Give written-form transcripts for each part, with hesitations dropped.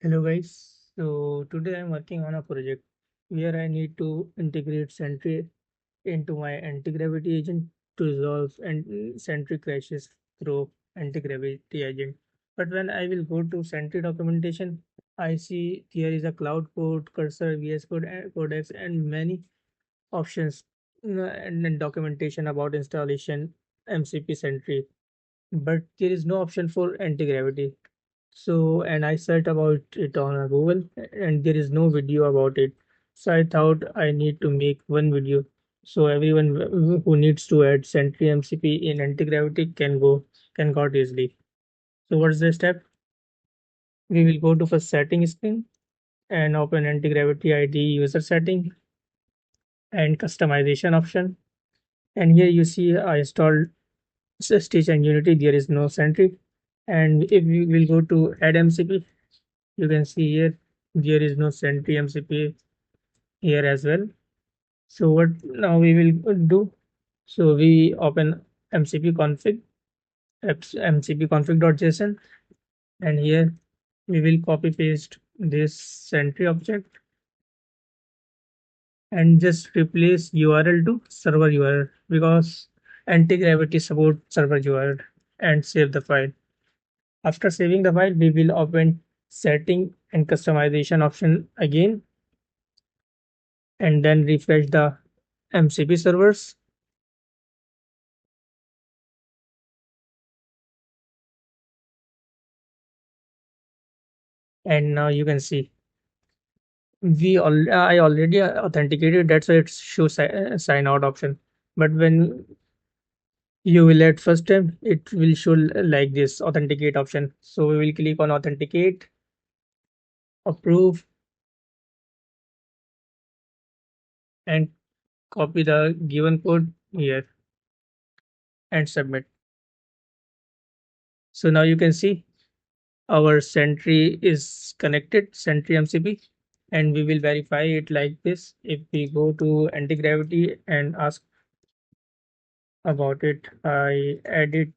Hello guys. So today I'm working on a project where I need to integrate Sentry into my anti-gravity agent to resolve and Sentry crashes through anti-gravity agent. But when I will go to Sentry documentation, I see here is a cloud code, cursor, VS code, codex, and many options and then documentation about installation MCP Sentry. But there is no option for anti-gravity. So, and I searched about it on Google, and there is no video about it. So I thought I need to make one video, so everyone who needs to add Sentry MCP in anti-gravity can got easily. So what's the step? We will go to first setting screen and open anti-gravity ID user setting and customization option. And here you see I installed Stitch and Unity. There is no Sentry. And if we will go to add MCP, you can see here there is no Sentry MCP here as well. So what now we will do? So we open MCP config, MCP config.json, and here we will copy paste this Sentry object and just replace URL to server URL because anti-gravity support server URL and save the file. After saving the file, we will open setting and customization option again and then refresh the MCP servers. And now you can see I already authenticated. That's why it shows sign out option. But when you will at first time, it will show like this authenticate option. So we will click on authenticate, approve, and copy the given code here and submit. So now you can see our Sentry is connected, Sentry MCP, and we will verify it like this. If we go to anti-gravity and ask about it, I added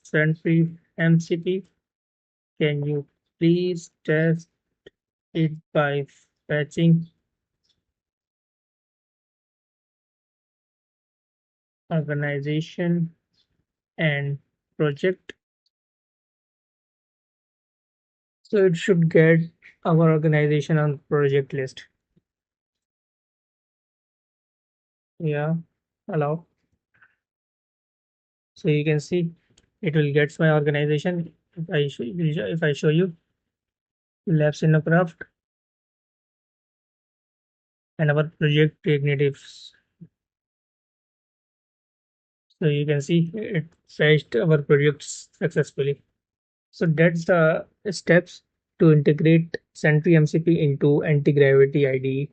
Sentry MCP. Can you please test it by fetching organization and project? So it should get our organization on project list. Yeah, allow. So you can see it will get my organization. If I show you labs in a craft and our project ignitives. So you can see it fetched our projects successfully. So that's the steps to integrate Sentry MCP into anti-gravity IDE.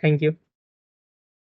Thank you.